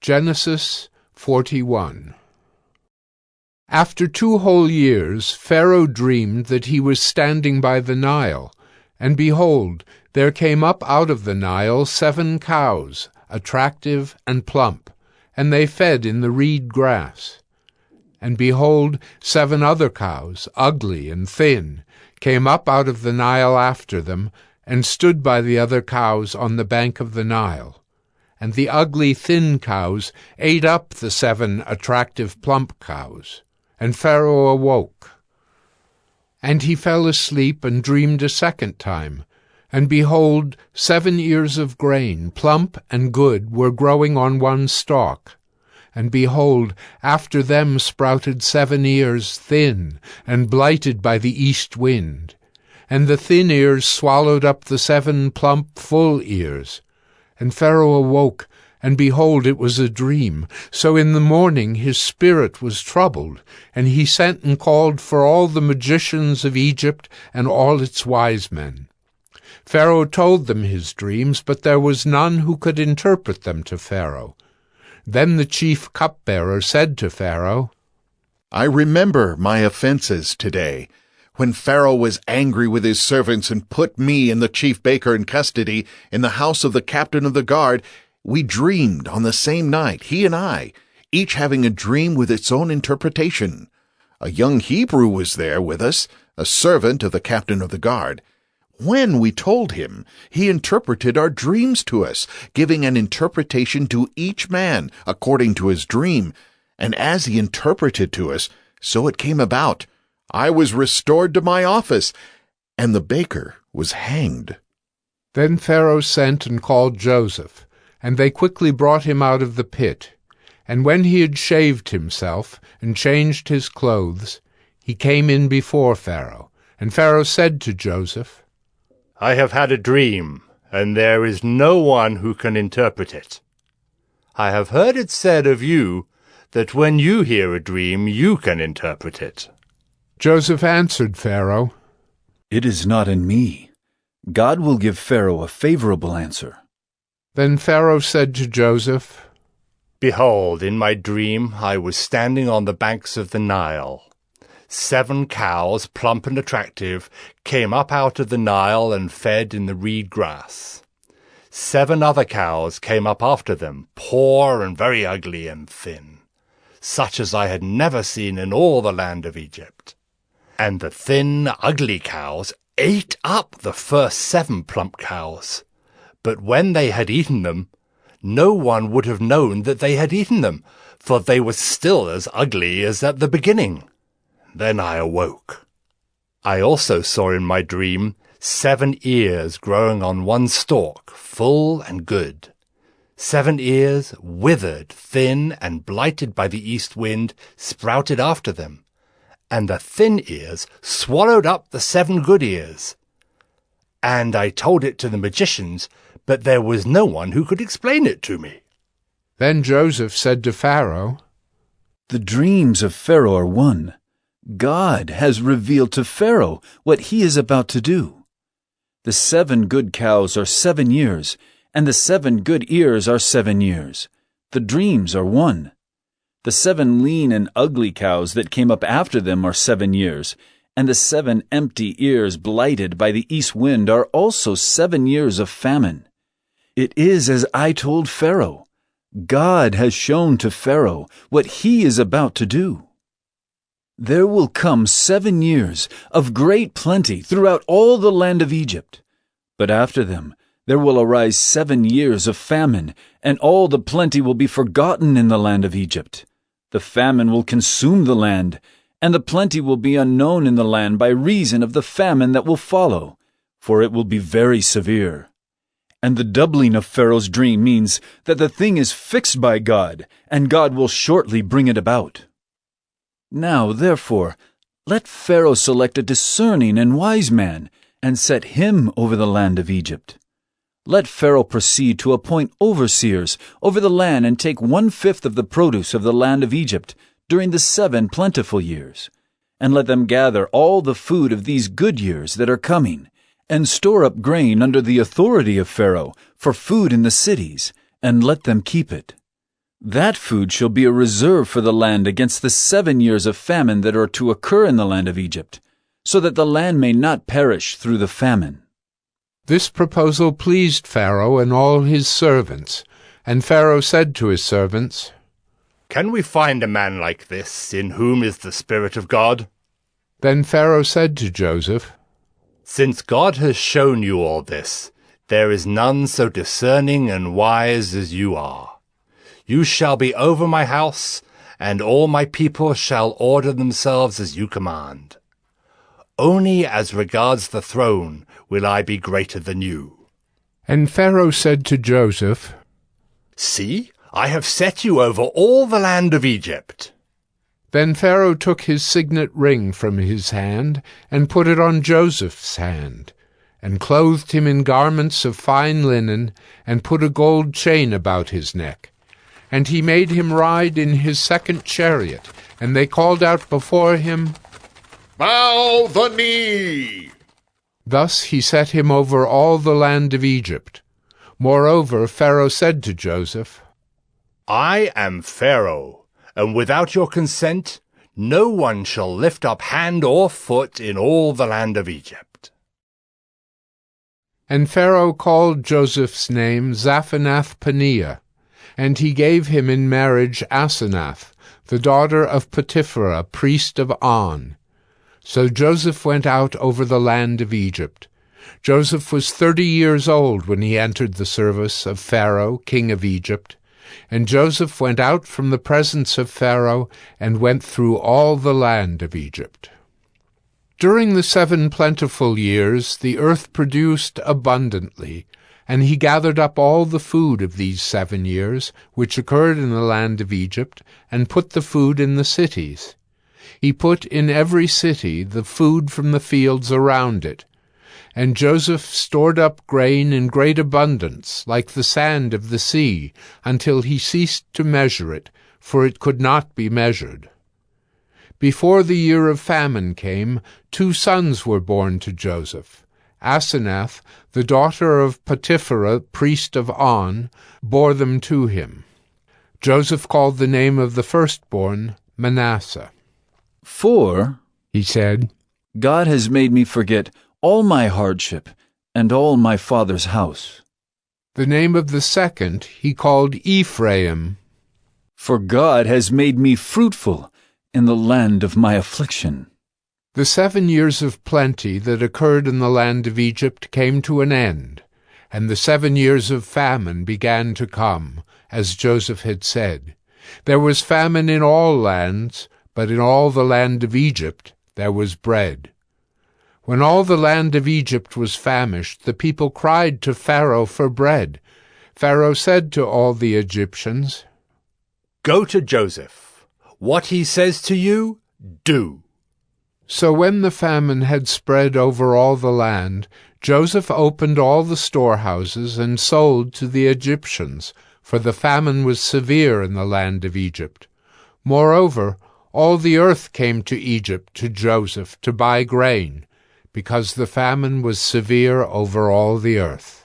Genesis 41. After 2 whole years Pharaoh dreamed that he was standing by the Nile, and behold, there came up out of the Nile 7 cows, attractive and plump, and they fed in the reed grass. And behold, 7 other cows, ugly and thin, came up out of the Nile after them, and stood by the other cows on the bank of the Nile. And the ugly thin cows ate up the 7 attractive plump cows. And Pharaoh awoke. And he fell asleep and dreamed a second time. And behold, 7 ears of grain, plump and good, were growing on one stalk. And behold, after them sprouted 7 ears, thin, and blighted by the east wind. And the thin ears swallowed up the 7 plump, full ears. And Pharaoh awoke, and behold, it was a dream. So in the morning his spirit was troubled, and he sent and called for all the magicians of Egypt and all its wise men. Pharaoh told them his dreams, but there was none who could interpret them to Pharaoh. Then the chief cupbearer said to Pharaoh, I remember my offenses today, when Pharaoh was angry with his servants and put me and the chief baker in custody in the house of the captain of the guard. We dreamed on the same night, he and I, each having a dream with its own interpretation. A young Hebrew was there with us, a servant of the captain of the guard. When we told him, he interpreted our dreams to us, giving an interpretation to each man according to his dream. And as he interpreted to us, so it came about. I was restored to my office, and the baker was hanged. Then Pharaoh sent and called Joseph, and they quickly brought him out of the pit. And when he had shaved himself and changed his clothes, he came in before Pharaoh. And Pharaoh said to Joseph, I have had a dream, and there is no one who can interpret it. I have heard it said of you that when you hear a dream, you can interpret it. Joseph answered Pharaoh, It is not in me. God will give Pharaoh a favorable answer. Then Pharaoh said to Joseph, Behold, in my dream I was standing on the banks of the Nile. 7 cows, plump and attractive, came up out of the Nile and fed in the reed grass. 7 other cows came up after them, poor and very ugly and thin, such as I had never seen in all the land of Egypt. And the thin, ugly cows ate up the first 7 plump cows. But when they had eaten them, no one would have known that they had eaten them, for they were still as ugly as at the beginning. Then I awoke. I also saw in my dream 7 ears growing on one stalk, full and good. 7 ears, withered, thin, and blighted by the east wind, sprouted after them. And the thin ears swallowed up the 7 good ears. And I told it to the magicians, but there was no one who could explain it to me. Then Joseph said to Pharaoh, The dreams of Pharaoh are one. God has revealed to Pharaoh what he is about to do. The 7 good cows are 7 years, and the 7 good ears are 7 years. The dreams are one. The 7 lean and ugly cows that came up after them are 7 years, and the 7 empty ears blighted by the east wind are also 7 years of famine. It is as I told Pharaoh. God has shown to Pharaoh what he is about to do. There will come 7 years of great plenty throughout all the land of Egypt. But after them there will arise 7 years of famine, and all the plenty will be forgotten in the land of Egypt. The famine will consume the land, and the plenty will be unknown in the land by reason of the famine that will follow, for it will be very severe. And the doubling of Pharaoh's dream means that the thing is fixed by God, and God will shortly bring it about. Now, therefore, let Pharaoh select a discerning and wise man, and set him over the land of Egypt. Let Pharaoh proceed to appoint overseers over the land and take 1/5 of the produce of the land of Egypt during the 7 plentiful years. And let them gather all the food of these good years that are coming, and store up grain under the authority of Pharaoh for food in the cities, and let them keep it. That food shall be a reserve for the land against the 7 years of famine that are to occur in the land of Egypt, so that the land may not perish through the famine." This proposal pleased Pharaoh and all his servants, and Pharaoh said to his servants, "Can we find a man like this, in whom is the Spirit of God?" Then Pharaoh said to Joseph, "Since God has shown you all this, there is none so discerning and wise as you are. You shall be over my house, and all my people shall order themselves as you command. Only as regards the throne will I be greater than you." And Pharaoh said to Joseph, "See, I have set you over all the land of Egypt." Then Pharaoh took his signet ring from his hand, and put it on Joseph's hand, and clothed him in garments of fine linen, and put a gold chain about his neck. And he made him ride in his second chariot, and they called out before him, "Bow the knee!" Thus he set him over all the land of Egypt. Moreover, Pharaoh said to Joseph, "I am Pharaoh, and without your consent no one shall lift up hand or foot in all the land of Egypt." And Pharaoh called Joseph's name Zaphenath-Paneah, and he gave him in marriage Asenath, the daughter of Potipherah, priest of On. So Joseph went out over the land of Egypt. Joseph was 30 years old when he entered the service of Pharaoh, king of Egypt. And Joseph went out from the presence of Pharaoh, and went through all the land of Egypt. During the 7 plentiful years the earth produced abundantly, and he gathered up all the food of these 7 years, which occurred in the land of Egypt, and put the food in the cities. He put in every city the food from the fields around it. And Joseph stored up grain in great abundance, like the sand of the sea, until he ceased to measure it, for it could not be measured. Before the year of famine came, 2 sons were born to Joseph. Asenath, the daughter of Potipherah, priest of On, bore them to him. Joseph called the name of the firstborn Manasseh. "For," he said, "God has made me forget all my hardship and all my father's house." The name of the second he called Ephraim. "For God has made me fruitful in the land of my affliction." The 7 years of plenty that occurred in the land of Egypt came to an end, and the 7 years of famine began to come, as Joseph had said. There was famine in all lands, but in all the land of Egypt there was bread. When all the land of Egypt was famished, the people cried to Pharaoh for bread. Pharaoh said to all the Egyptians, "Go to Joseph. What he says to you, do." So when the famine had spread over all the land, Joseph opened all the storehouses and sold to the Egyptians, for the famine was severe in the land of Egypt. Moreover, all the earth came to Egypt to Joseph to buy grain, because the famine was severe over all the earth.